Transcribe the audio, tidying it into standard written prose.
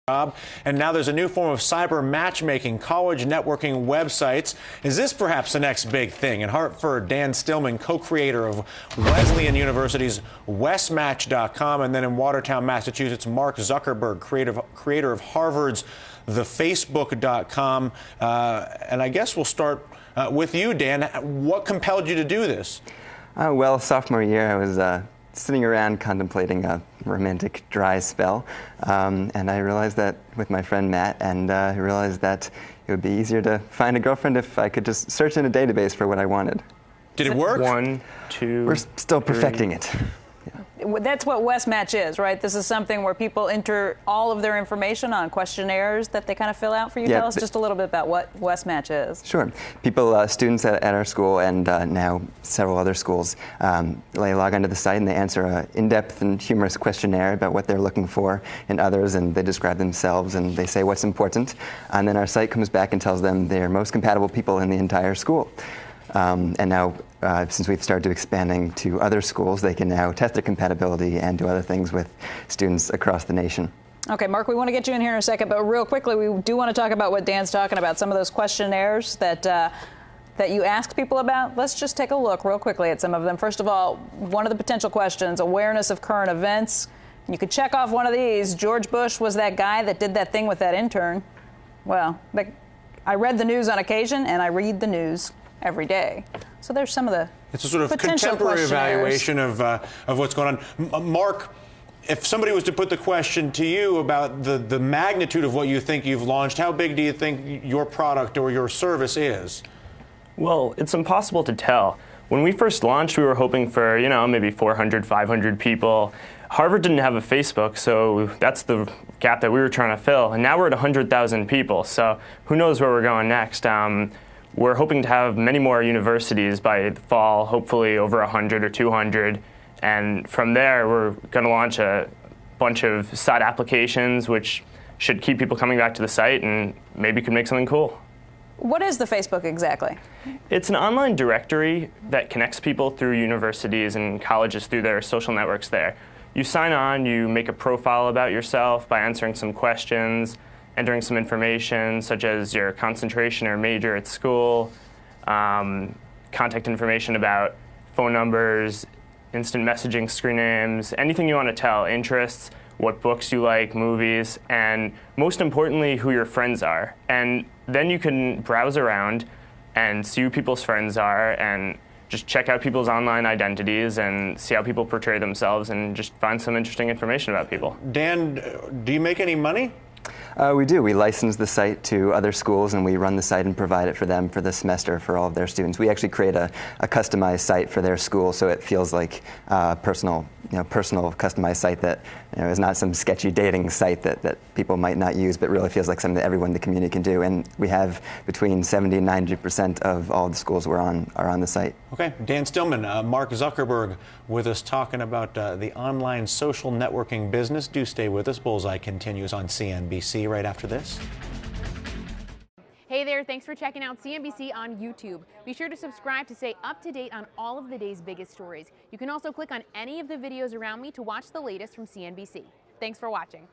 job. And now there's a new form of cyber matchmaking, college networking websites. Is this perhaps the next big thing? In Hartford, Dan Stillman, co-creator of Wesleyan University's WestMatch.com, and then in Watertown, Massachusetts, Mark Zuckerberg, creator of Harvard's TheFacebook.com. And I guess we'll start with you, Dan. What compelled you to do this? Well, sophomore year, I was sitting around contemplating a romantic dry spell, and I realized that with my friend Matt, and I realized that it would be easier to find a girlfriend if I could just search in a database for what I wanted. Did it work? 1, 2, We're still perfecting it. That's what WestMatch is, right? This is something where people enter all of their information on questionnaires that they kind of fill out for you. Yeah, Tell us just a little bit about what WestMatch is. Sure. People, students at our school and now several other schools, they log onto the site and they answer an in-depth and humorous questionnaire about what they're looking for in others, and they describe themselves and they say what's important. And then our site comes back and tells them they're most compatible people in the entire school. And now, since we've started expanding to other schools, they can now test their compatibility and do other things with students across the nation. Okay, Mark, we want to get you in here in a second, but real quickly, we do want to talk about what Dan's talking about, some of those questionnaires that you asked people about. Let's just take a look real quickly at some of them. First of all, one of the potential questions, awareness of current events. You could check off one of these. George Bush was that guy that did that thing with that intern. Well, I read the news on occasion, and I read the news every day. So there's some of the It's a sort of contemporary evaluation of what's going on. Mark, if somebody was to put the question to you about the magnitude of what you think you've launched, how big do you think your product or your service is? Well, it's impossible to tell. When we first launched, we were hoping for, maybe 400, 500 people. Harvard didn't have a Facebook, so that's the gap that we were trying to fill. And now we're at 100,000 people, so who knows where we're going next. We're hoping to have many more universities by the fall, hopefully over 100 or 200. And from there, we're going to launch a bunch of side applications, which should keep people coming back to the site and maybe could make something cool. What is the Facebook exactly? It's an online directory that connects people through universities and colleges through their social networks there. You sign on, you make a profile about yourself by answering some questions, entering some information such as your concentration or major at school, contact information about phone numbers, instant messaging screen names, anything you want to tell, interests, what books you like, movies, and most importantly, who your friends are. And then you can browse around and see who people's friends are and just check out people's online identities and see how people portray themselves and just find some interesting information about people. Dan, do you make any money? We do. We license the site to other schools, and we run the site and provide it for them for the semester for all of their students. We actually create a customized site for their school, so it feels like a personal customized site that is not some sketchy dating site that people might not use, but really feels like something that everyone in the community can do. And we have between 70 and 90% of all the schools we're on are on the site. Okay, Dan Stillman, Mark Zuckerberg with us talking about the online social networking business. Do stay with us. Bullseye continues on CNBC right after this. Hey there, thanks for checking out CNBC on YouTube. Be sure to subscribe to stay up to date on all of the day's biggest stories. You can also click on any of the videos around me to watch the latest from CNBC. Thanks for watching.